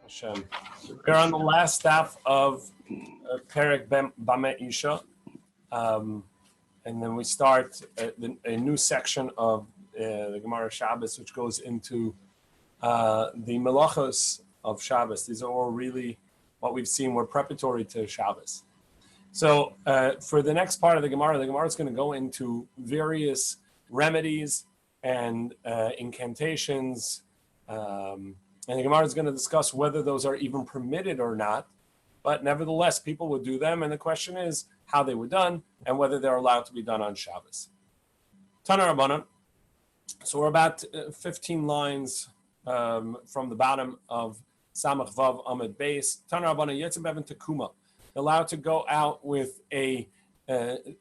Hashem. We're on the last staff of Perek Bame Isha, and then we start a new section of the Gemara Shabbos, which goes into the melachos of Shabbos. These are all really what we've seen were preparatory to Shabbos. So for the next part of the Gemara is going to go into various remedies and incantations. And the Gemara is going to discuss whether those are even permitted or not. But nevertheless, people would do them. And the question is how they were done and whether they're allowed to be done on Shabbos. Tana Rabbanan. So we're about 15 lines from the bottom of Samach Vav Amid Beis. Tana Rabbanan Yetzim Bevan Tekuma. Allowed to go out with a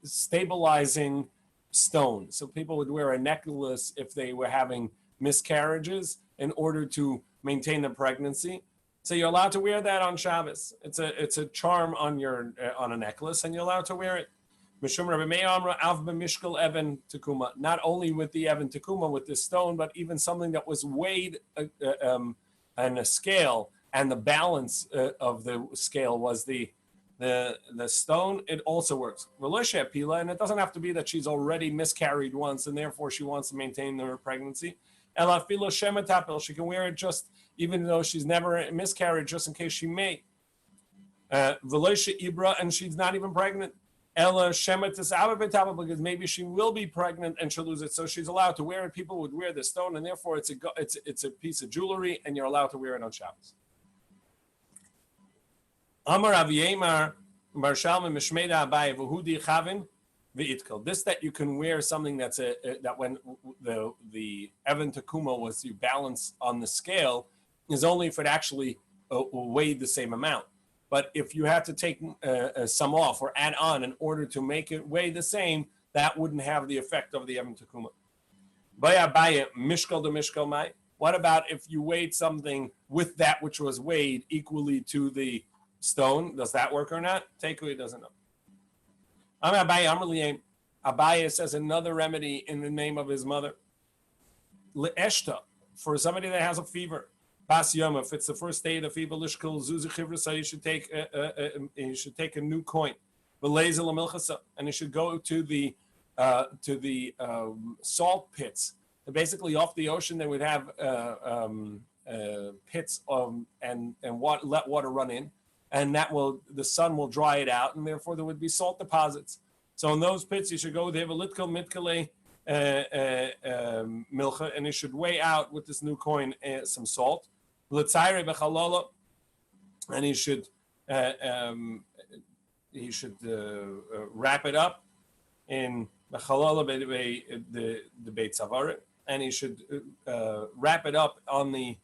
stabilizing stone. So people would wear a necklace if they were having miscarriages in order to maintain the pregnancy. So you're allowed to wear that on Shabbos. It's a charm on your on a necklace, and you're allowed to wear it. Not only with the Evan Tekuma, with the stone, but even something that was weighed on a scale, and the balance of the scale was the stone. It also works. And it doesn't have to be that she's already miscarried once, and therefore she wants to maintain her pregnancy. She can wear it just even though she's never miscarried, just in case she may. And she's not even pregnant. Because maybe she will be pregnant and she'll lose it. So she's allowed to wear it. People would wear the stone, and therefore it's a piece of jewelry, and you're allowed to wear it on Shabbos. Amar Aviyemar Marshalma Mishmeda Abaye Vahudi Chavin. This that you can wear something that's that when the Evan Tekuma was you balance on the scale is only if it actually weighed the same amount. But if you have to take some off or add on in order to make it weigh the same, that wouldn't have the effect of the Evan Tekuma. What about if you weighed something with that which was weighed equally to the stone? Does that work or not? Takeaway doesn't know. Abaye says another remedy in the name of his mother. Le'eshta, for somebody that has a fever. Bas Yom, if it's the first day of the fever, Lishkul Zuzi Chivra, so you should take a new coin. And you should go to the salt pits. And basically, off the ocean, they would have pits and let water run in. And the sun will dry it out, and therefore there would be salt deposits. So in those pits, you should go there, milcha, and you should weigh out with this new coin some salt. And he should wrap it up in the Beit Savarit, and he should wrap it up on the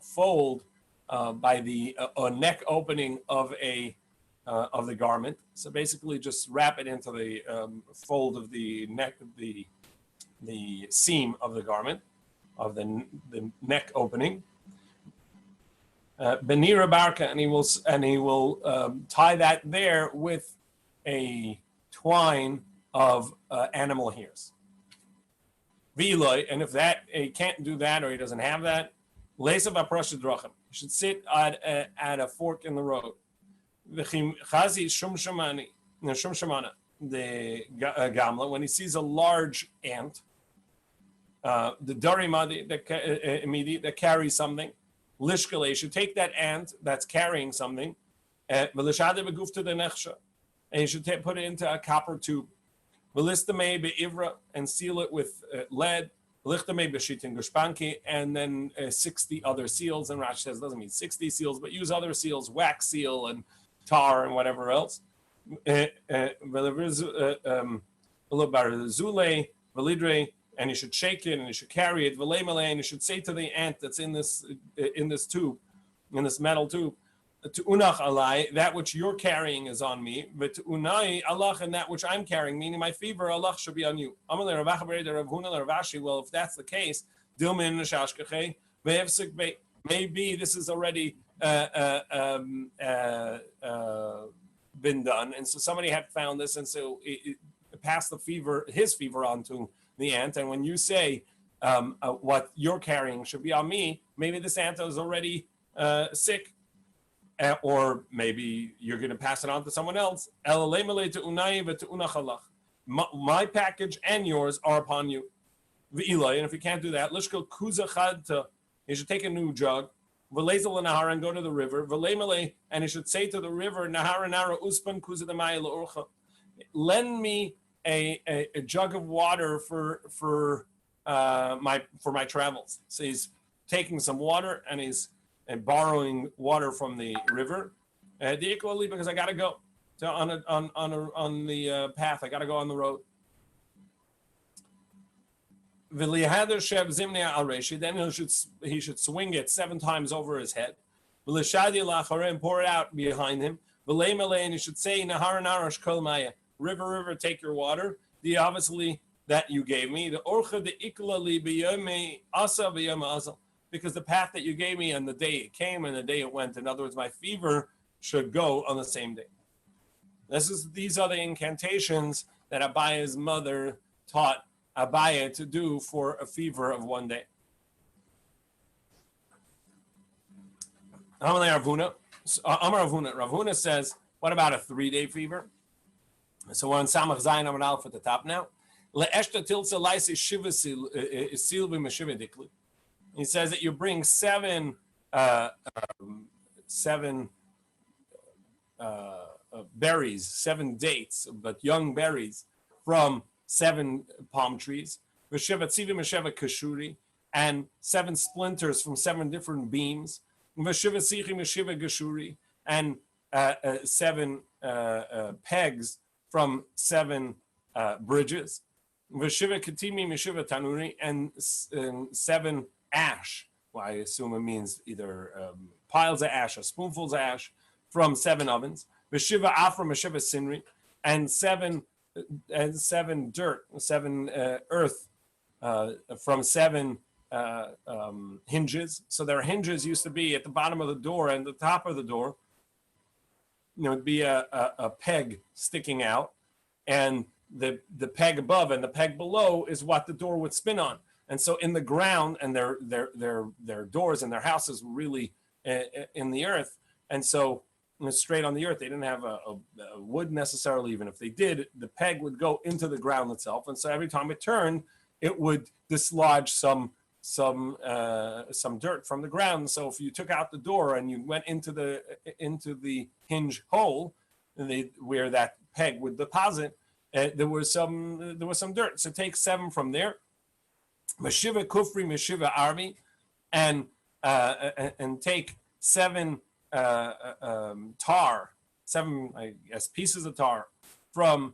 fold by the neck opening of the garment. So basically, just wrap it into the fold of the neck, the seam of the garment, of the neck opening. Benira barka, and he will tie that there with a twine of animal hairs. V'iloi, and if that he can't do that or he doesn't have that, lesav aprosha drachim. You should sit at a fork in the road. Chazi shumshamana, the gamla, when he sees a large ant, the darimadi that carries something, lishkale, you should take that ant that's carrying something, and you should put it into a copper tube, and seal it with lead. And then 60 other seals, and Rashi says doesn't mean 60 seals, but use other seals, wax seal and tar and whatever else. And you should shake it and you should carry it, and you should say to the ant that's in this tube, in this metal tube, to unach alai, that which you're carrying is on me, but to unai Allah, and that which I'm carrying, meaning my fever, Allah should be on you. Well, if that's the case, maybe this is already been done, and so somebody had found this, and so it passed his fever on to the ant. And when you say what you're carrying should be on me, maybe this ant is already sick. Or maybe you're going to pass it on to someone else. My package and yours are upon you. And if you can't do that, you should take a new jug, and go to the river, and you should say to the river, lend me a jug of water for my travels. So he's taking some water and borrowing water from the river, because I gotta go on the path. I gotta go on the road. Then he should swing it 7 times over his head, and pour it out behind him. And he should say, river, river, take your water. The obviously that you gave me, the orcha de ikla li b'yomei asa b'yom azal. Because the path that you gave me and the day it came and the day it went, in other words, my fever should go on the same day. These are the incantations that Abaya's mother taught Abaya to do for a fever of one day. Amar Ravuna says, what about a 3-day fever? So we're on Samach Zayin Amar Aleph at the top now. Le'eshta tilsa laisi shiva silvi meshiva dikli. He says that you bring 7 berries, 7 dates, but young berries from 7 palm trees, and 7 splinters from 7 different beams, and 7 pegs from 7 bridges, and 7 ash. Well, I assume it means either piles of ash or spoonfuls of ash from 7 ovens. V'shiva afra meshiva sinri, and 7 dirt, 7 earth from 7 hinges. So their hinges used to be at the bottom of the door and the top of the door. It'd be a peg sticking out, and the peg above and the peg below is what the door would spin on. And so in the ground, and their doors and their houses were really in the earth, and so straight on the earth. They didn't have a wood necessarily. Even if they did, the peg would go into the ground itself, and so every time it turned, it would dislodge some dirt from the ground. So if you took out the door and you went into the hinge hole, where that peg would deposit, there was some dirt. So take 7 from there. Meshiva kufri, meshiva armi, and take 7 tar, 7 pieces of tar from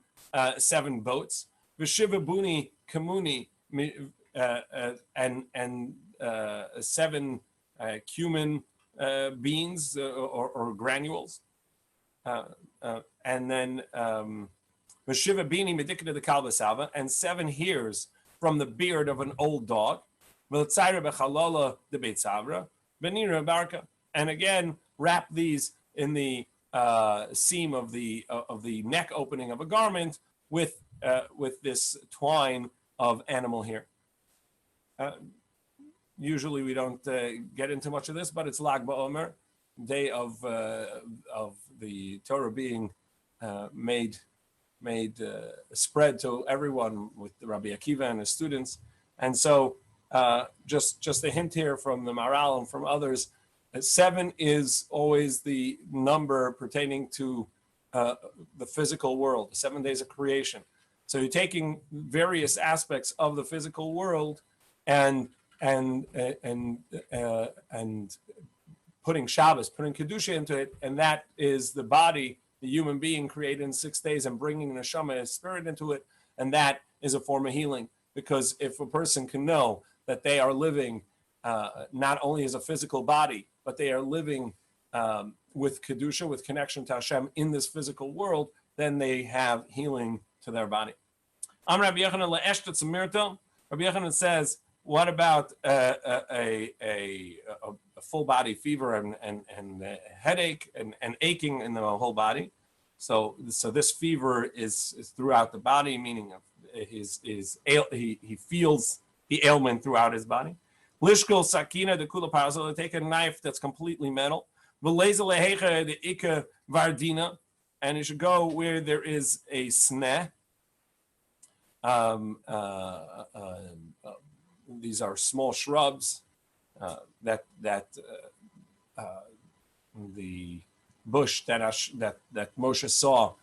7 boats. Meshiva buni kamuni, and 7 cumin beans or granules, and then meshiva bini medikah the kalbasalva, and 7 hairs from the beard of an old dog, and again wrap these in the seam of the neck opening of a garment with this twine of animal hair. Usually we don't get into much of this, but it's Lag BaOmer, day of the Torah being made spread to everyone with Rabbi Akiva and his students. And so just a hint here from the Maral and from others, 7 is always the number pertaining to the physical world, the 7 days of creation. So you're taking various aspects of the physical world and putting Shabbos, putting Kedusha into it, and that is the body, the human being created in 6 days, and bringing neshama, his spirit, into it, and that is a form of healing. Because if a person can know that they are living not only as a physical body, but they are living with Kedusha, with connection to Hashem in this physical world, then they have healing to their body. Rabbi Yochanan says, what about a full body fever and headache and aching in the whole body? So this fever is throughout the body, meaning he feels the ailment throughout his body. Lishkol sakina de kula para. So they take a knife that's completely metal. V'leiza lehecha de ika vardina, and you should go where there is a sneh. These are small shrubs that the bush that Moshe saw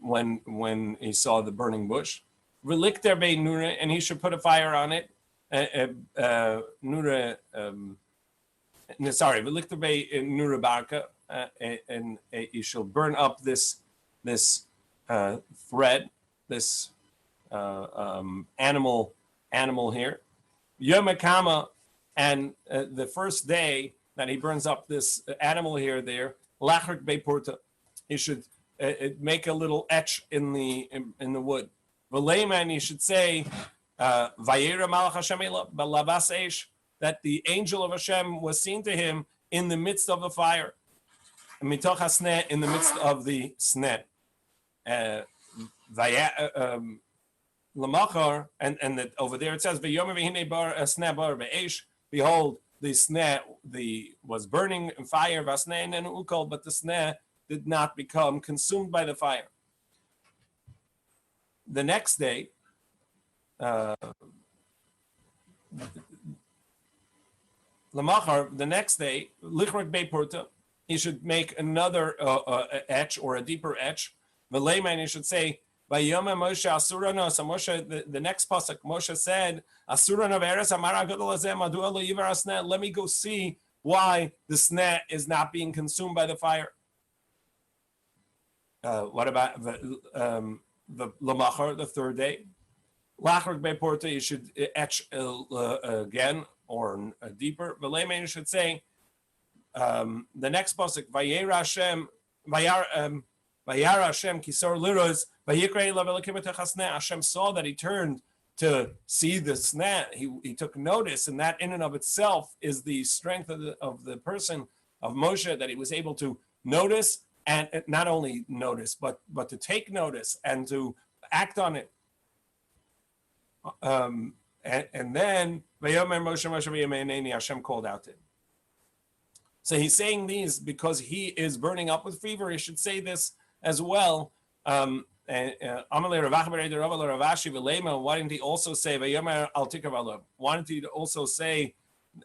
when he saw the burning bush. Relikter be nura, and he should put a fire on it. Nura, sorry, relikter be nura barka, and he shall burn up this thread, this animal here. Yom Kama, and the first day that he burns up this animal here, there, lachrik beporta, he should make a little etch in the wood. V'leiman, he should say, Vayera malach Hashem balavas eish, that the angel of Hashem was seen to him in the midst of the fire, mitoch hasneh, in the midst of the sneh. Lamachar, and that over there it says, behold, the sneh was burning in fire, but the sneh did not become consumed by the fire. The next day, Lichrak Beiporta, he should make another etch or a deeper etch. V'leiman, he should say, Vayoma Moshe Asurano. So Moshe, the next pasuk, Moshe said, Asurano ve'eres amara gadol hazeh madua lo yivar hasneh. Let me go see why the sneh is not being consumed by the fire. What about the lamachar, the third day? Lachrik beporta, you should etch again or deeper. V'leiman, you should say, the next pasuk, Vayera Hashem, Vayara Hashem kisor liros, vayikra elav elokim et chasneh. Hashem saw that he turned to see the sneh. He took notice, and that in and of itself is the strength of the person of Moshe, that he was able to notice, and not only notice, but to take notice and to act on it. And then Vayomer Moshe Moshe v'yameini, Hashem called out to him. So he's saying these because he is burning up with fever. He should say this as well. Why didn't he also say, why didn't he also say,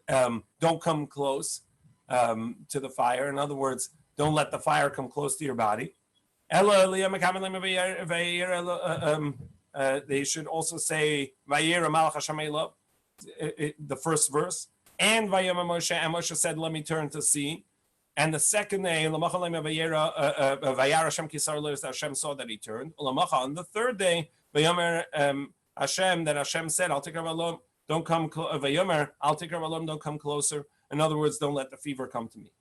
don't come close to the fire? In other words, don't let the fire come close to your body. They should also say, the first verse, and Moshe said, let me turn to see. And the second day, Hashem saw that he turned. On the third day, Hashem, that Hashem said, I'll take Rabbi, don't come I'll take Rabbi, don't come closer. In other words, don't let the fever come to me.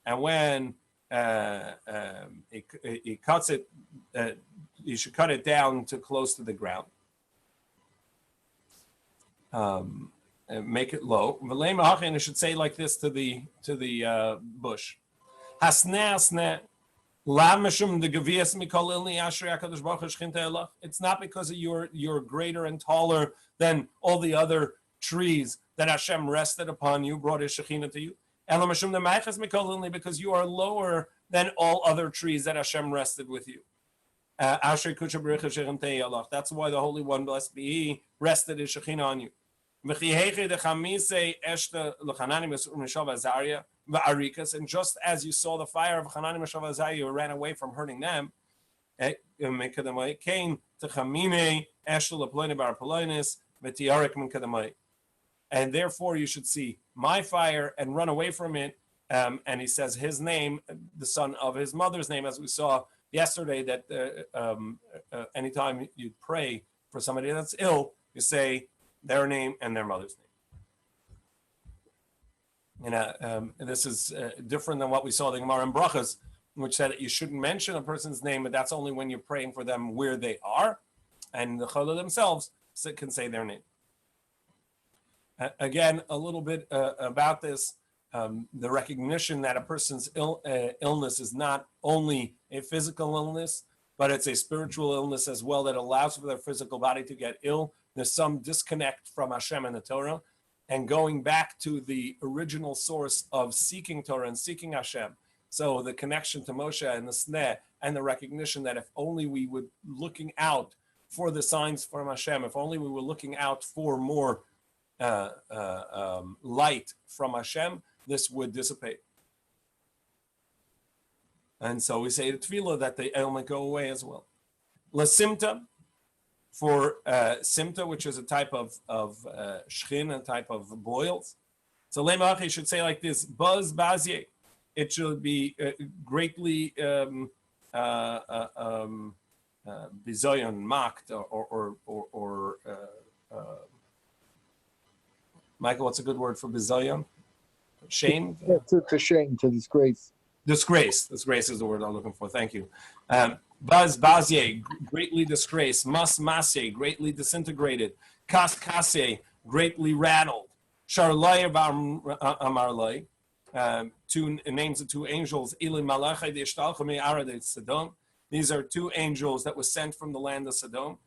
And when he cuts it, you should cut it down to close to the ground. And make it low. And it should say like this to the bush. It's not because you're greater and taller than all the other trees that Hashem rested upon you, brought His Shekhinah to you. Because you are lower than all other trees that Hashem rested with you. That's why the Holy One, blessed be He, rested His Shekhinah on you. And just as you saw the fire of Hanani, Mishav, Azariah, you ran away from hurting them, and therefore you should see my fire and run away from it. And he says his name, the son of his mother's name, as we saw yesterday, that anytime you pray for somebody that's ill, you say their name and their mother's name. This is different than what we saw in the Gemara in Brachas, which said that you shouldn't mention a person's name, but that's only when you're praying for them where they are, and the Kollel themselves can say their name. Again, a little bit about this, the recognition that a person's illness is not only a physical illness, but it's a spiritual illness as well that allows for their physical body to get ill. There's some disconnect from Hashem and the Torah, and going back to the original source of seeking Torah and seeking Hashem. So the connection to Moshe and the Sneh, and the recognition that if only we were looking out for the signs from Hashem, if only we were looking out for more light from Hashem, this would dissipate. And so we say the tefillah that the ailment go away as well. La simta, for simta, which is a type of shchin, a type of boils. So Lemach should say like this: buzz bazye. It should be greatly bizoyon, mocked, or Michael, what's a good word for bizoyon? Shamed? To shame, to disgrace. Disgrace. Disgrace is the word I'm looking for. Thank you. Baz bazye, greatly disgraced. Mas masye, greatly disintegrated. Kas kase, greatly rattled. Sharlay amarlay, two names of two angels. Ili malachai deishtalcha me'arad Sodom. These are two angels that were sent from the land of Sodom.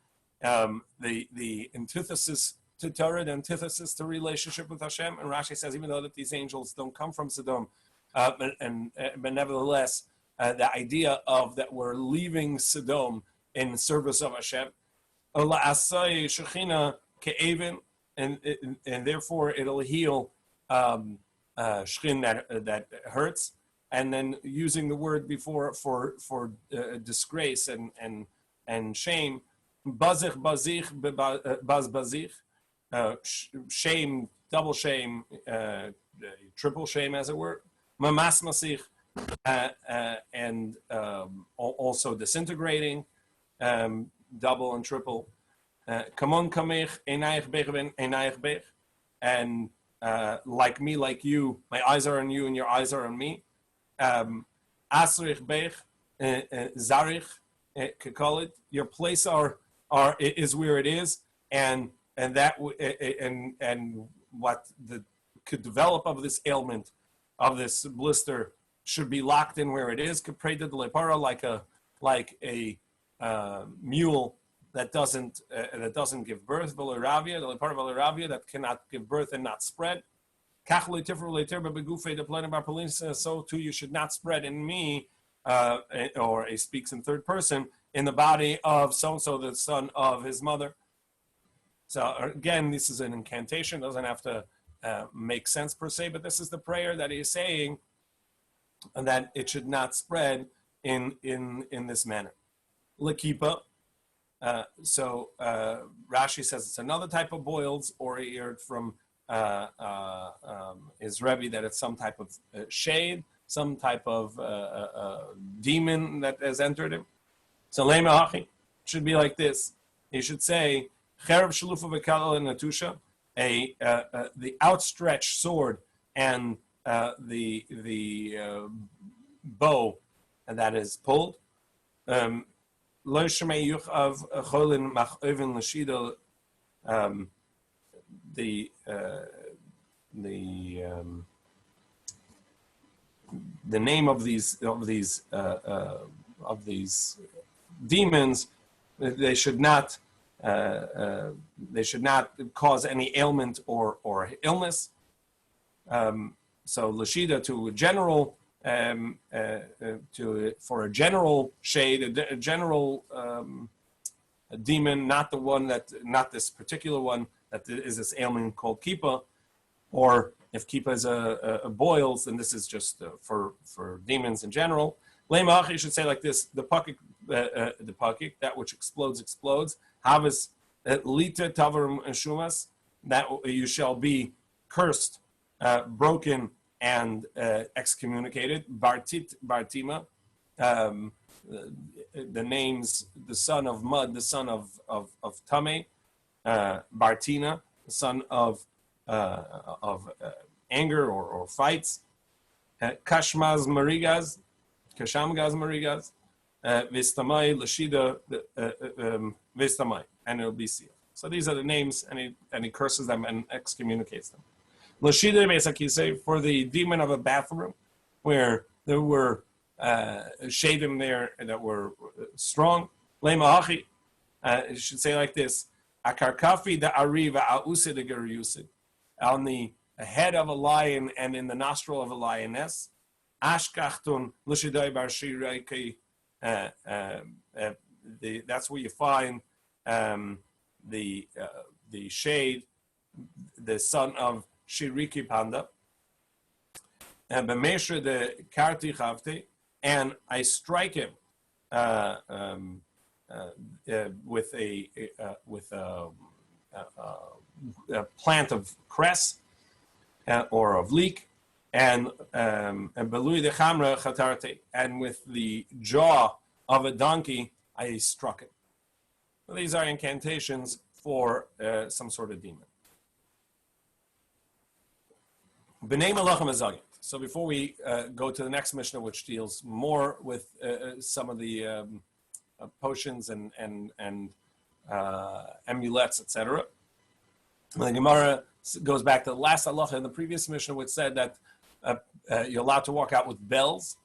The antithesis to Torah, the antithesis to relationship with Hashem. And Rashi says, even though that these angels don't come from Sodom, but nevertheless, the idea of that we're leaving Sodom in service of Hashem, and therefore it'll heal shchin that hurts. And then using the word before for disgrace and shame, bazich bazich baz bazich, shame, double shame, triple shame, as it were. Mamas masich, and also disintegrating, double and triple. Kamon kamech enayich bech enayich bech, and like me, like you, my eyes are on you, and your eyes are on me. Asrich bech zarich kekolit. Your place is where it is, and that and what could develop of this ailment, of this blister, should be locked in where it is. Like a mule that doesn't give birth, that cannot give birth and not spread. So too you should not spread in me, or he speaks in third person, in the body of so-and-so, the son of his mother. So again, this is an incantation, doesn't have to make sense per se, but this is the prayer that he's saying, and that it should not spread in this manner. Lakipa. So Rashi says it's another type of boils, or he heard from his Rebbe that it's some type of shade, some type of demon that has entered him. So Lema should be like this. He should say, Cherub shalufa v'kalal and natusha, the outstretched sword and the bow that is pulled. Lo shemei yuchav cholin mach'ovin l'shida. The name of these demons, they should not cause any ailment or illness. So lashida, to a general for a general shade, a general demon, not this particular one that is this ailment called kippah, or if kippah is a boils, then this is just for demons in general. Lemach, you should say like this: the pakik, that which explodes. Havas lita tavarim shumas, that you shall be cursed, broken, and excommunicated. Bartima, the names: the son of mud, the son of Tameh. Bartina, the son of anger or fights. Kashmaz Marigas, Vistamai, Lashida, Vistamai, and it'll be sealed. So these are the names, and he curses them and excommunicates them. Lashida Besakise, for the demon of a bathroom, where there were shadim there that were strong. Lema hachi. It should say like this: Akarkafi da ariva a'usid de gerusid, on the head of a lion and in the nostril of a lioness. Ashkachtun l'shidai bar shiraiki. That's where you find the shade, the son of Shiriki Panda. And b'meshra the karti chavte, and I strike him with a plant of cress or of leek, and belui de chamra chatarte, and with the jaw of a donkey I struck it. Well, these are incantations for some sort of demon. B'nei malachim azagit. So before we go to the next Mishnah, which deals more with some of the potions and amulets, etc., the Gemara goes back to the last halacha in the previous Mishnah, which said that you're allowed to walk out with bells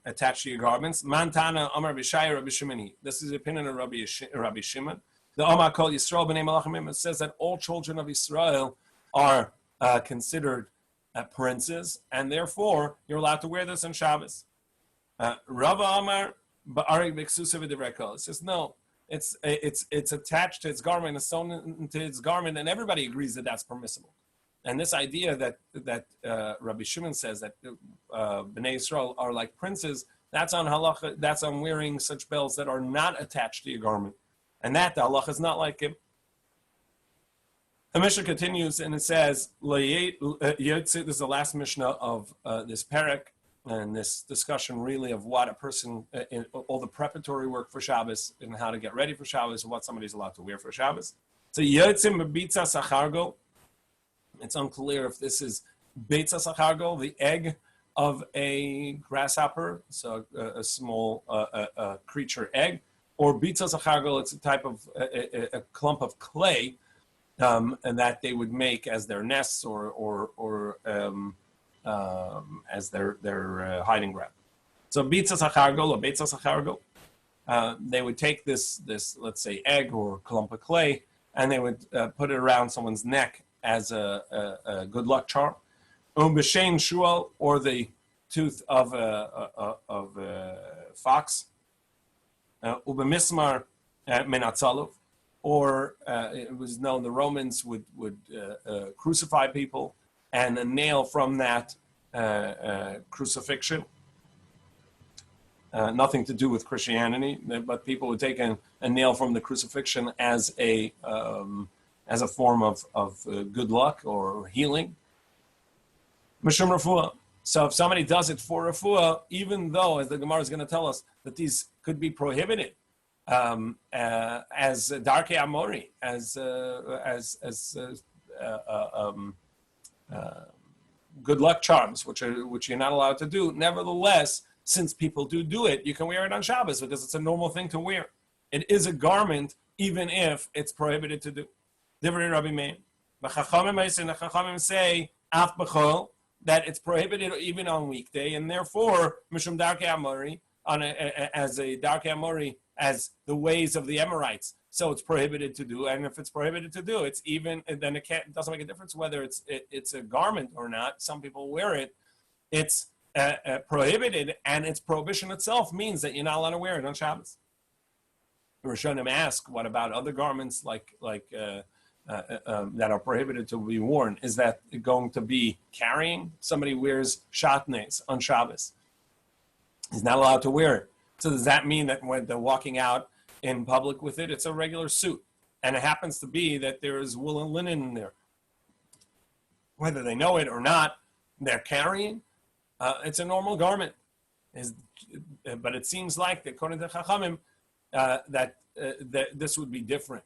attached to your garments. Mantana Amar B'Shai Rabbi Shimoni. This is the opinion of Rabbi Shimon. The Amar Kol Yisrael B'nei Malachim. It says that all children of Israel are considered princes, and therefore you're allowed to wear this on Shabbos. Rava Amar Ba'arik B'Ksusa V'Divrei. It says no. It's attached to its garment, it's sewn into its garment, and everybody agrees that that's permissible. And this idea that Rabbi Shimon says that Bnei Yisrael are like princes, that's on halacha, that's on wearing such bells that are not attached to your garment. And that the halacha is not like him. The Mishnah continues and it says, this is the last Mishnah of this parak, and this discussion really of what a person, in all the preparatory work for Shabbos and how to get ready for Shabbos and what somebody's allowed to wear for Shabbos. So Yotzim B'Bitza Sachargo. It's unclear if this is Beitza Sachargo, the egg of a grasshopper, so a small creature egg, or Beitza Sachargo, it's a type of a clump of clay, and that they would make as their nests or as their hiding ground. So Beitza Sachargo or Beitza Sachargo, they would take this let's say egg or clump of clay, and they would put it around someone's neck as a good luck charm. B'shein shual, or the tooth of a fox. Ubemismar menatzalov, or it was known the Romans would crucify people, and a nail from that crucifixion. Nothing to do with Christianity, but people would take a nail from the crucifixion as a form of good luck or healing. Mishum refuah. So if somebody does it for refuah, even though, as the Gemara is going to tell us, that these could be prohibited as darkei amori, as good luck charms, which you're not allowed to do. Nevertheless, since people do it, you can wear it on Shabbos because it's a normal thing to wear. It is a garment, even if it's prohibited to do. Divrei Rabbi Meir. The Chachamim say af b'chol, that it's prohibited even on weekday, and therefore mishum darkei amori, as a darkei amori, as the ways of the Emorites. So it's prohibited to do, and if it's prohibited to do, it's even then it doesn't make a difference whether it's a garment or not. Some people wear it. It's prohibited, and its prohibition itself means that you're not allowed to wear it on Shabbos. The Rishonim ask, what about other garments like that are prohibited to be worn? Is that going to be carrying? Somebody wears shatnez on Shabbos. He's not allowed to wear it. So does that mean that when they're walking out in public with it, it's a regular suit? And it happens to be that there is wool and linen in there. Whether they know it or not, they're carrying. It's a normal garment. But it seems like, according to Chachamim, that this would be different.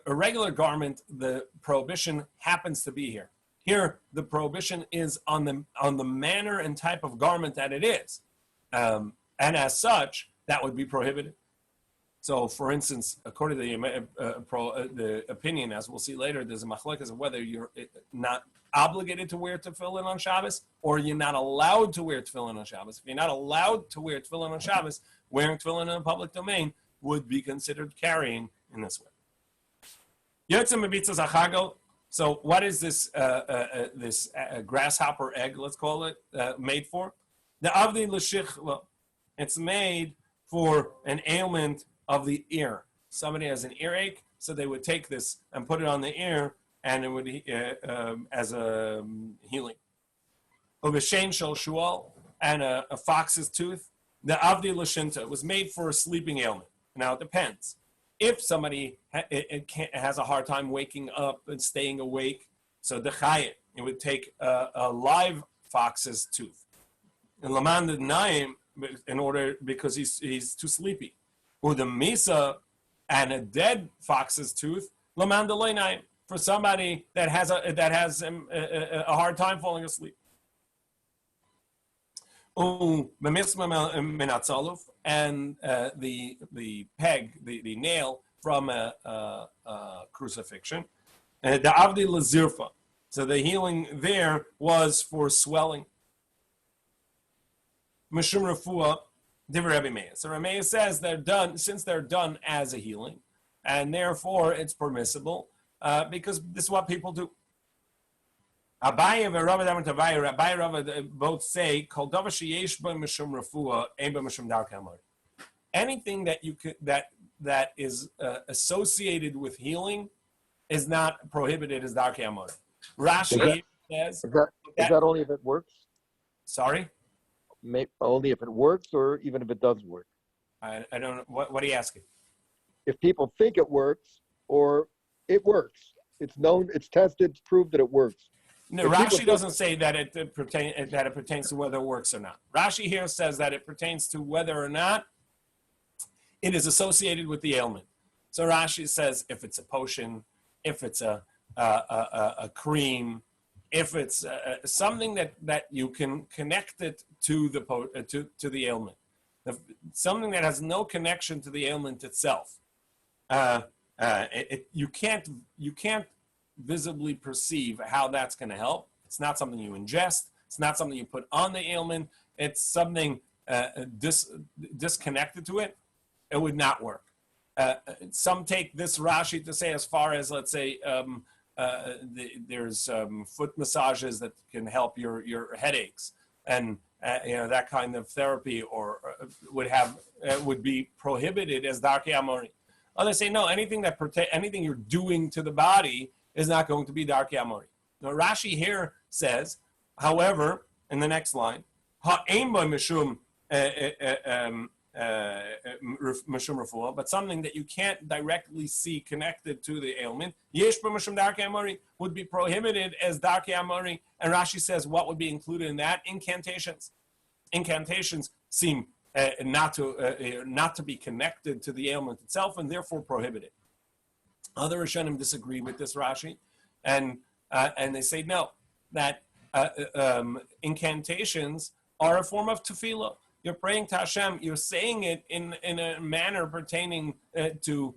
A regular garment, the prohibition happens to be here. Here, the prohibition is on the manner and type of garment that it is. And as such, that would be prohibited. So, for instance, according to the opinion, as we'll see later, there's a machlokes of whether you're not obligated to wear tefillin on Shabbos or you're not allowed to wear tefillin on Shabbos. If you're not allowed to wear tefillin on Shabbos, wearing tefillin in a public domain would be considered carrying in this way. So, what is this grasshopper egg? Let's call it made for? The avdi l'shichla. It's made for an ailment of the ear. Somebody has an earache, so they would take this and put it on the ear, and it would as a healing. Ubeshen shel shual, and a fox's tooth. The avdi l'shinta was made for a sleeping ailment. Now it depends. If somebody has a hard time waking up and staying awake, so the chayit, it would take a live fox's tooth. And laman the naim, because he's too sleepy. Or the misa and a dead fox's tooth, laman the naim, for somebody that has a hard time falling asleep. And the peg, the nail from a crucifixion. The avdi lazirfa. So the healing there was for swelling. Mishum refuah divrei Rabbi Meir. So Rabbi Meir says since they're done as a healing, and therefore it's permissible because this is what people do. Abaye and Rabbi both say kol davar sheyesh bo mishum refuah ein bo mishum darkei hamori. Anything that you could that is associated with healing is not prohibited as darkei hamori. Rashi says is that only if it works? Sorry. Only if it works, or even if it doesn't work. I don't know. What are you asking? If people think it works, or it works, it's known, it's tested, it's proved that it works. No, Rashi doesn't say that it pertains to whether it works or not. Rashi here says that it pertains to whether or not it is associated with the ailment. So Rashi says if it's a potion, if it's a cream, if it's something that you can connect it to the ailment, something that has no connection to the ailment itself, you can't visibly perceive how that's going to help. It's not something you ingest. It's not something you put on the ailment. It's something disconnected to it. It would not work. Some take this Rashi to say as far as, let's say, there's foot massages that can help your headaches, and that kind of therapy would be prohibited as darkei hamori. Others say no, anything you're doing to the body is not going to be darkei hamori. Now Rashi here says, however, in the next line, ha'ein bo mishum mishum refuah, but something that you can't directly see connected to the ailment, yesh bo mishum darkei hamori, would be prohibited as darkei hamori. And Rashi says what would be included in that? Incantations. Incantations seem not to be connected to the ailment itself, and therefore prohibited. Other Rishonim disagree with this Rashi, and they say no, that incantations are a form of tefillah. You're praying to Hashem. You're saying it in a manner pertaining to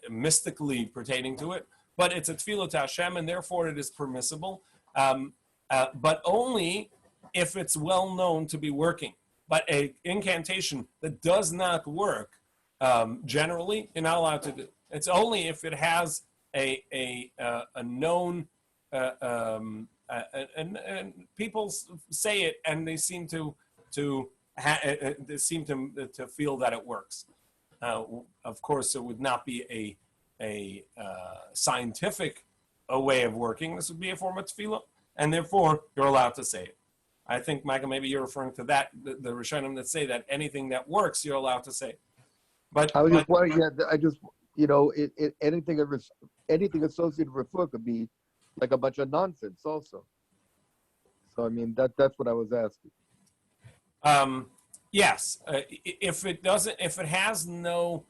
mystically pertaining to it, but it's a tefillah to Hashem, and therefore it is permissible, but only if it's well known to be working. But an incantation that does not work, generally, you're not allowed to do. It's only if it has a known, and people say it, and they seem to feel that it works. Of course, it would not be a scientific way of working. This would be a form of tefillah, and therefore you're allowed to say it. I think, Michael, maybe you're referring to that, the Rishonim that say that anything that works, you're allowed to say. But I was just wondering, anything associated with foot could be like a bunch of nonsense also. So, I mean, that's what I was asking. Yes. If it has no,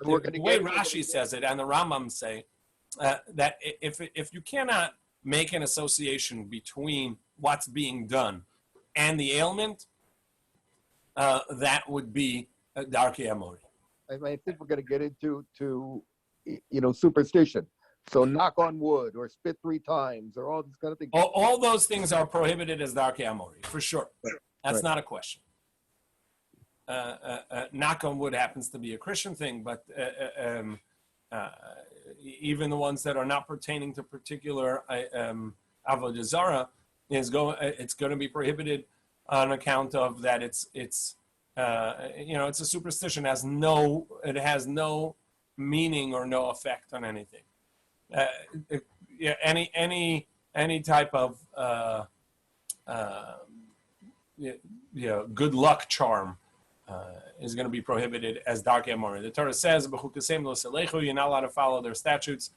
the way Rashi says it and the Rambam say, that if you cannot make an association between what's being done and the ailment, that would be darkei hamori. I think we're going to get into superstition. So knock on wood or spit 3 times or all this kind of thing. All those things are prohibited as Darkei Amori, for sure. Right. That's not a question. Knock on wood happens to be a Christian thing, but even the ones that are not pertaining to particular Avodah Zarah it's going to be prohibited on account of that it's a superstition. It has no meaning or no effect on anything. Any type of good luck charm is going to be prohibited as Darkei Amori. The Torah says, you're not allowed to follow their statutes,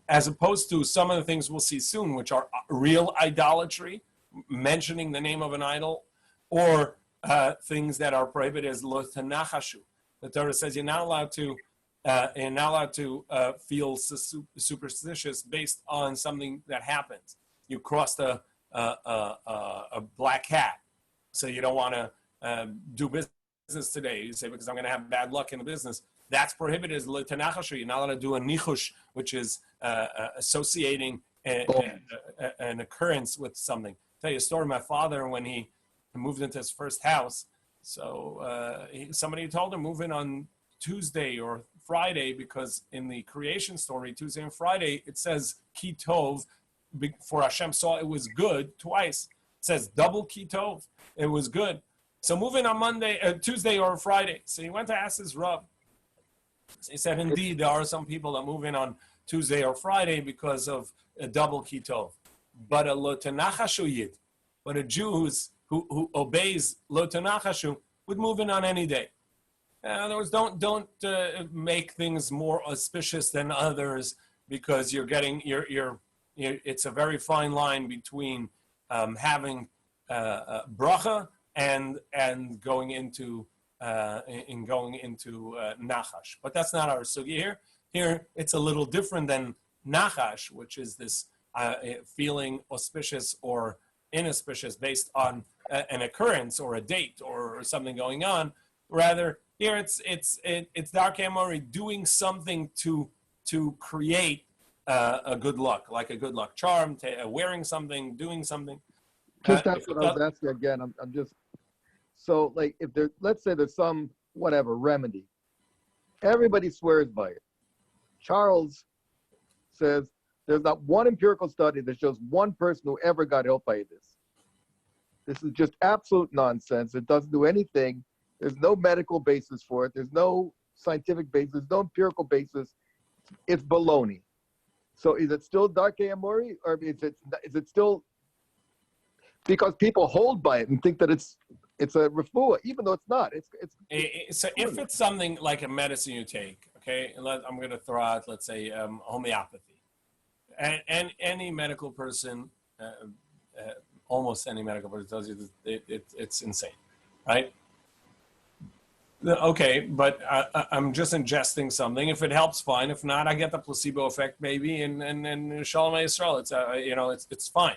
as opposed to some of the things we'll see soon, which are real idolatry, mentioning the name of an idol, or things that are prohibited as lo tanachashu. The Torah says you're not allowed to feel superstitious based on something that happens. You crossed a black cat, so you don't want to do business today. You say, because I'm going to have bad luck in the business. That's prohibited as lo tanachashu. You're not allowed to do a nichush, which is associating an occurrence with something. I'll tell you a story. My father, when he moved into his first house, so somebody told him move in on Tuesday or Friday, because in the creation story, Tuesday and Friday, it says ki tov, for Hashem saw it was good twice. It says double ki tov, it was good. So move in on Tuesday or Friday. So he went to ask his Rav. So he said, indeed, there are some people that move in on Tuesday or Friday because of a double ki tov. But a lo tanachashu yid, but a Jew who obeys lo tanachashu would move in on any day. In other words, don't make things more auspicious than others, because it's a very fine line between having bracha and going into nachash. But that's not our sugya here. Here it's a little different than nachash, which is this feeling auspicious or inauspicious based on an occurrence or a date or something going on. Rather, here it's Darkei Amori doing something to create a good luck, like a good luck charm, wearing something, doing something. Just that's what I was asking again. I'm just so like, if let's say there's some whatever remedy, everybody swears by it. Charles says there's not one empirical study that shows one person who ever got help by this. This is just absolute nonsense. It doesn't do anything. There's no medical basis for it. There's no scientific basis, no empirical basis. It's baloney. So is it still Darkei Amori, or is it still because people hold by it and think that it's a refuah, even though it's not. So if it's something like a medicine you take, okay, I'm going to throw out, let's say, homeopathy, and any medical person, almost any medical person tells you that it's insane, right? Okay, but I'm just ingesting something. If it helps, fine. If not, I get the placebo effect maybe, and Shalom Yisrael. It's fine.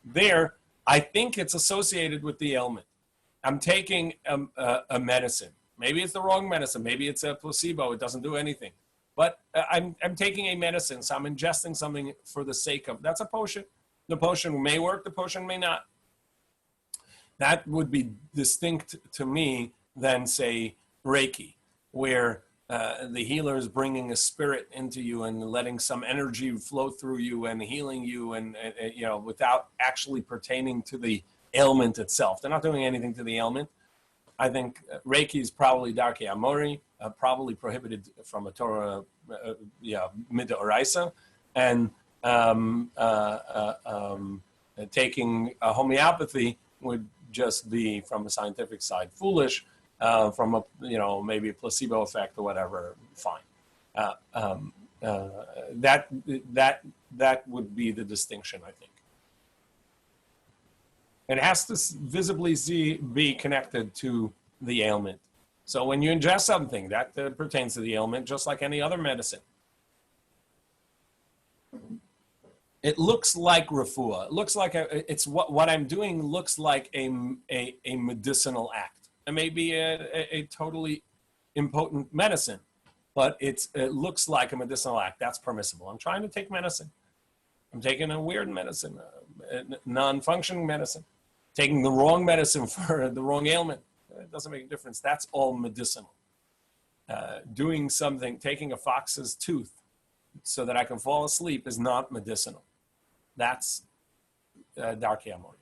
There, I think it's associated with the ailment. I'm taking a medicine. Maybe it's the wrong medicine. Maybe it's a placebo. It doesn't do anything. But I'm taking a medicine, so I'm ingesting something for the sake of. That's a potion. The potion may work. The potion may not. That would be distinct to me than, say, Reiki, where the healer is bringing a spirit into you and letting some energy flow through you and healing you, and without actually pertaining to the ailment itself. They're not doing anything to the ailment. I think Reiki is probably Darkei Amori, probably prohibited from a Torah midoraisa, and taking homeopathy would just be, from a scientific side, foolish. From maybe a placebo effect or whatever, fine. That would be the distinction, I think. It has to visibly be connected to the ailment. So when you ingest something, that pertains to the ailment, just like any other medicine. It looks like refuah. It looks like it's what I'm doing looks like a medicinal act. It may be a totally impotent medicine, but it looks like a medicinal act. That's permissible. I'm trying to take medicine. I'm taking a weird medicine, non-functioning medicine, taking the wrong medicine for the wrong ailment. It doesn't make a difference. That's all medicinal. Doing something, taking a fox's tooth so that I can fall asleep is not medicinal. That's Darkei Amori.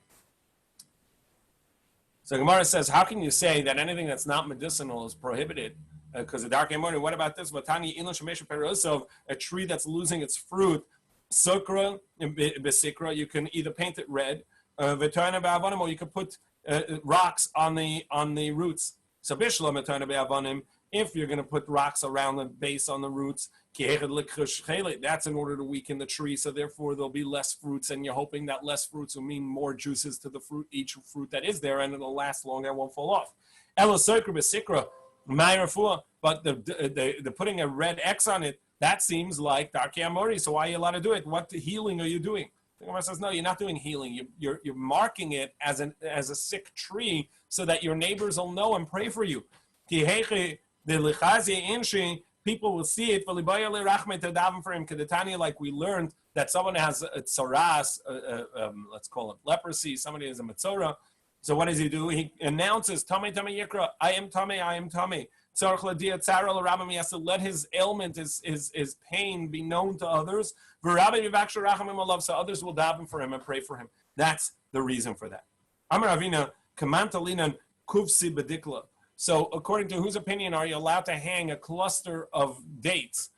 So Gemara says, how can you say that anything that's not medicinal is prohibited? Because of Darkei Amori, what about this? A tree that's losing its fruit, sukra, besikra, you can either paint it red, or you can put rocks on the roots. So if you're going to put rocks around the base on the roots, that's in order to weaken the tree, so therefore there'll be less fruits, and you're hoping that less fruits will mean more juices to the fruit, each fruit that is there, and it'll last longer and won't fall off. But the putting a red X on it, that seems like Darkei Amori, so why are you allowed to do it? What healing are you doing? The Gemara says, no, you're not doing healing. You're marking it as a sick tree so that your neighbors will know and pray for you. People will see it. For him, like we learned that someone has a tsaras, let's call it leprosy. Somebody has a metzora. So what does he do? He announces, "Tame tame yikra, I am tame, I am tame." He has to let his ailment, his pain, be known to others. So others will daven for him and pray for him. That's the reason for that. Amar Avina kamantalinan kuvsi bedikla. So according to whose opinion are you allowed to hang a cluster of dates,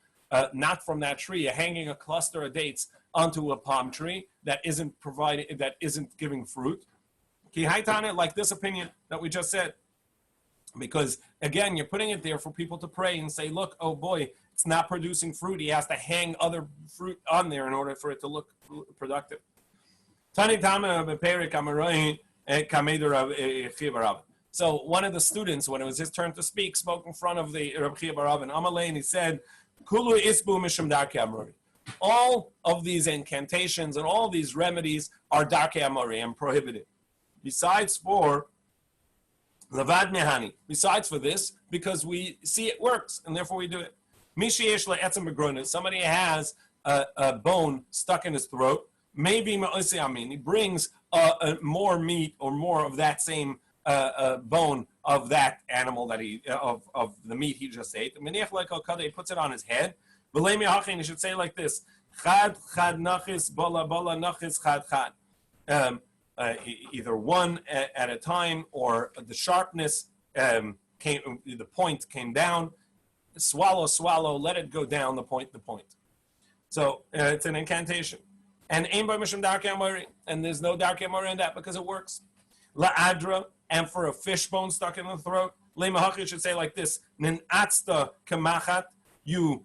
not from that tree, you're hanging a cluster of dates onto a palm tree that isn't giving fruit? Like this opinion that we just said. Because again, you're putting it there for people to pray and say, look, oh boy, it's not producing fruit. He has to hang other fruit on there in order for it to look productive. So one of the students, when it was his turn to speak, spoke in front of the Rabbi Chia Barav and Amalei, and he said, Kulu isbu mishum Darkei Amori. All of these incantations and all these remedies are Darkei Amori and prohibited. Besides for Levad Mehani. Besides for this, because we see it works, and therefore we do it. Somebody has a bone stuck in his throat. Maybe he brings more meat or more of that same bone of that animal that of the meat he just ate. He puts it on his head. He should say like this: Chad chad nachis bola bola nachis chad chad. Either one at a time, or the sharpness the point came down. Swallow, swallow, let it go down. The point. So it's an incantation, and aim by mishum Darkei Amori, and there's no Darkei Amori in that because it works. La'adra, and for a fish bone stuck in the throat, le'mahachi should say like this: Nin atzta kamachat, you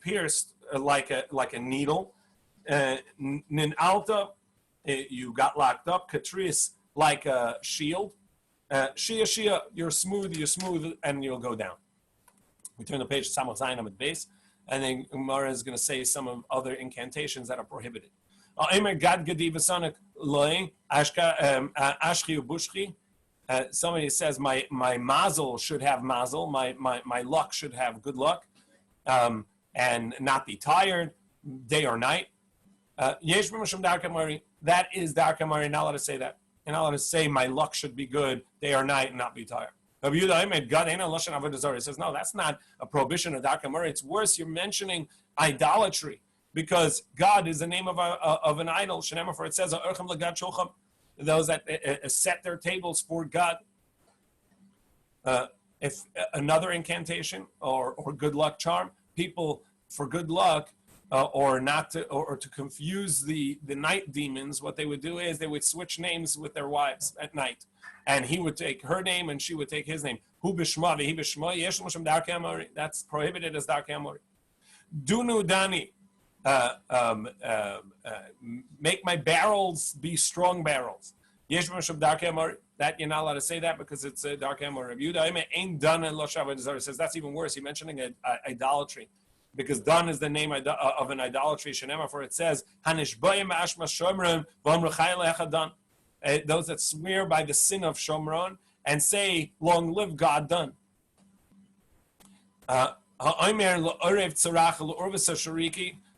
pierced like a needle. Nin alta, you got locked up. Katris, like a shield. Shia, you're smooth, and you'll go down. We turn the page to Samach Zayin at base, and then Umar is going to say some of other incantations that are prohibited. Somebody says my mazel should have mazel, my luck should have good luck, and not be tired day or night. That is Darkei Amori. Not allowed to say that. You're not allowed to say my luck should be good day or night and not be tired. He says, no, that's not a prohibition of Darkei Amori. It's worse. You're mentioning idolatry, because God is the name of an idol. For it says, those that set their tables for God. If another incantation or good luck charm, people for good luck, or to confuse the night demons, what they would do is they would switch names with their wives at night, and he would take her name and she would take his name. Hu b'shma v'hi b'shma yesh l'shem Darkei Amori. That's prohibited as Darkei Amori. Dunu dani, make my barrels be strong barrels. Yesh l'shem Darkei Amori. That you're not allowed to say that because it's a Darkei Amori. Rabbi Yehuda ain't done and lo shavah says that's even worse. He's mentioning idolatry. Because Dan is the name of an idolatry. For it says, those that swear by the sin of Shomron and say, long live God Dan.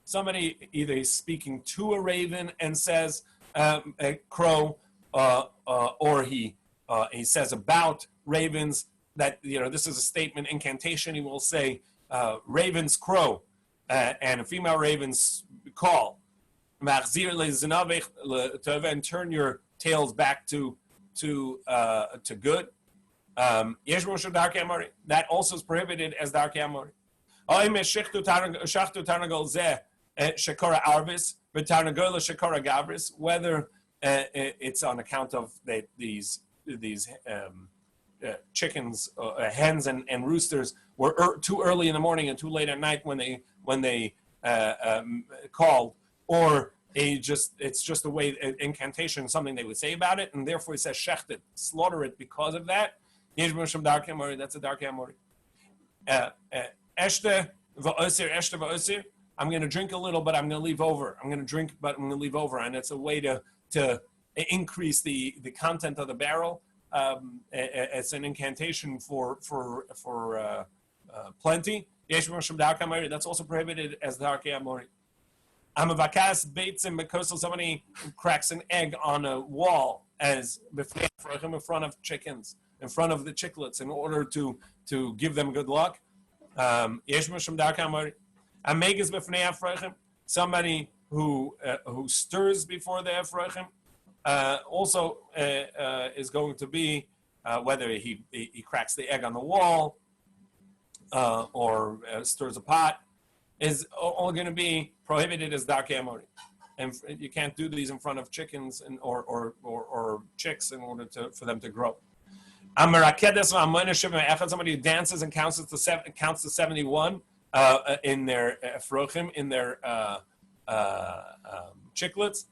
Somebody either is speaking to a raven and says a crow, or he says about ravens that this is a statement incantation. He will say ravens crow and a female ravens call. And turn your tails back to good. That also is prohibited as dark amori. Whether it's on account of these chickens, hens and roosters were too early in the morning and too late at night when they called, or it's just a way incantation, something they would say about it, and therefore he says shechted, slaughter it because of that. That's a dark amori. Eshte v'osir. I'm going to drink a little, but I'm going to leave over. I'm going to drink, but I'm going to leave over, and it's a way to increase the content of the barrel. It's an incantation for plenty. That's also prohibited as dark amori. Amavakas beitzim because somebody cracks an egg on a wall as in front of chickens, in front of the chicklets, in order to give them good luck. Somebody who stirs before the efrachim also is going to be whether he cracks the egg on the wall or stirs a pot, is all going to be prohibited as dark amori, and you can't do these in front of chickens or chicks in order for them to grow. Somebody who dances and counts to 71 in their efrochim, in their chicklets,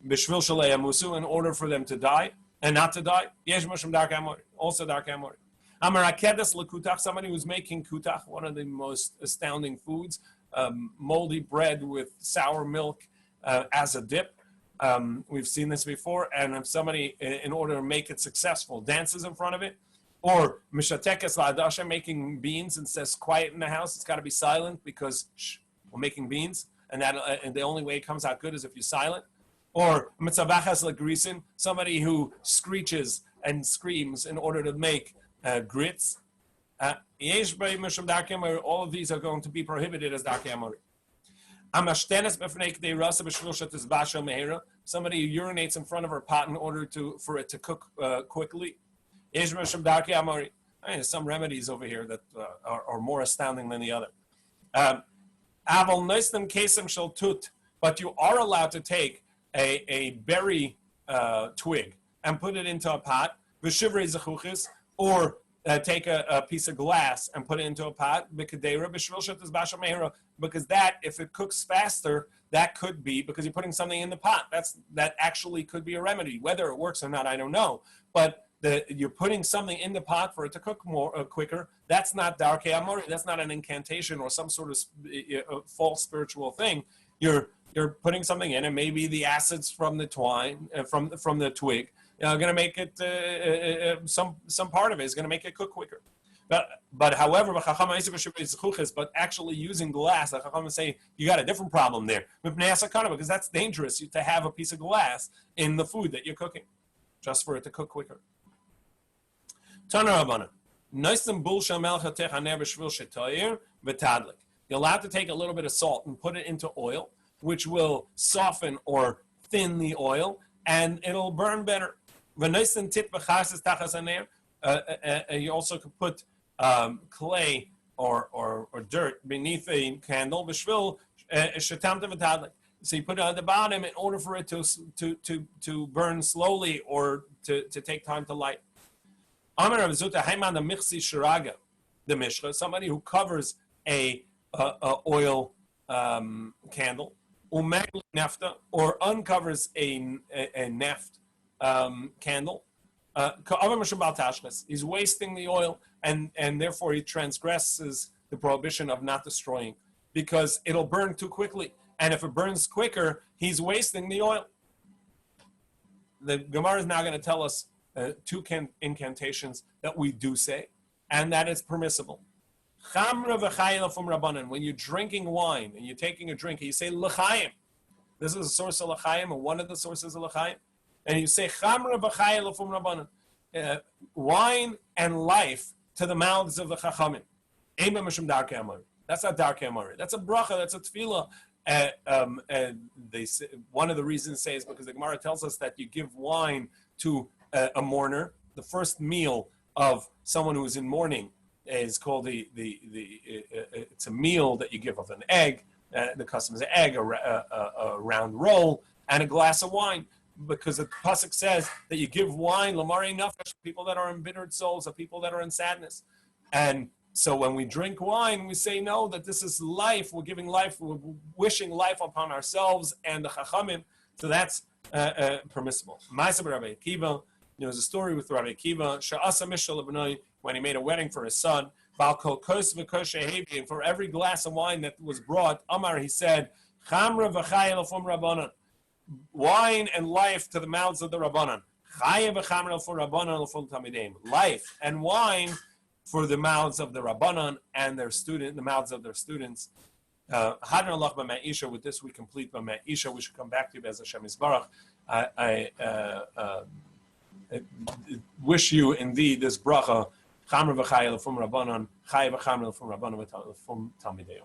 b'shvil shalei amusu, in order for them to die and not to die. Yesh mushim dark amori, also dark amori. Amarakedes lekutach, somebody who's making kutach, one of the most astounding foods, moldy bread with sour milk as a dip. We've seen this before, and if somebody, in order to make it successful, dances in front of it, or mishatekes la'adasha, making beans and says quiet in the house, it's got to be silent because we're making beans, and the only way it comes out good is if you're silent. Or mitzavachas lagrisin, somebody who screeches and screams in order to make grits. All of these are going to be prohibited as dark amori. Somebody who urinates in front of her pot in order for it to cook quickly. There's some remedies over here that are more astounding than the other. But you are allowed to take a berry twig and put it into a pot, or take a piece of glass and put it into a pot, because that, if it cooks faster, that could be because you're putting something in the pot. That actually could be a remedy. Whether it works or not, I don't know. But you're putting something in the pot for it to cook more quicker. That's not dark amori. That's not an incantation or some sort of false spiritual thing. You're putting something in, and maybe the acids from the twine, from the twig, going to make it some part of it is going to make it cook quicker. But however, but actually using glass, the Chacham say you got a different problem there, because that's dangerous to have a piece of glass in the food that you're cooking, just for it to cook quicker. You're allowed to take a little bit of salt and put it into oil, which will soften or thin the oil, and it'll burn better. You also could put clay or dirt beneath a candle. So you put it on the bottom in order for it to burn slowly or to take time to light. Somebody who covers a oil candle, or uncovers a neft candle, he's wasting the oil, and therefore he transgresses the prohibition of not destroying, because it'll burn too quickly, and if it burns quicker, he's wasting the oil. The Gemara is now going to tell us two incantations that we do say, and that is permissible. Chamra v'chayil from Rabbanan. When you're drinking wine and you're taking a drink, and you say l'chaim. This is a source of l'chaim, or one of the sources of l'chaim. And you say Chamra v'chayil from Rabbanan. Wine and life to the mouths of the Chachamim. That's not darkei amari. That's a bracha. That's a tefillah. They say, one of the reasons say is because the Gemara tells us that you give wine to a mourner. The first meal of someone who is in mourning is called it's a meal that you give of an egg. The custom is an egg, a round roll, and a glass of wine. Because the pasuk says that you give wine, lamari nafesh, people that are embittered souls, or people that are in sadness. And so when we drink wine, we say no, that this is life. We're giving life. We're wishing life upon ourselves and the chachamim. So that's permissible. Rabbi Akiva, there was a story with Rabbi Akiva. Sha'asa mishal l'bnoi, when he made a wedding for his son. Bal kol kos v'koshe hevi, and for every glass of wine that was brought, Amar, he said, Chamra v'chayil l'fum rabbanan. Wine and life to the mouths of the Rabbanan. Life and wine for the mouths of the Rabbanan and the mouths of their students. With this we complete Bameh Isha. We should come back to you as Hashem Yisbarach. I wish you indeed this bracha. Chamra v'chayil from Rabbanan, Chay v'chamra from Rabbanan v'fum Talmidei.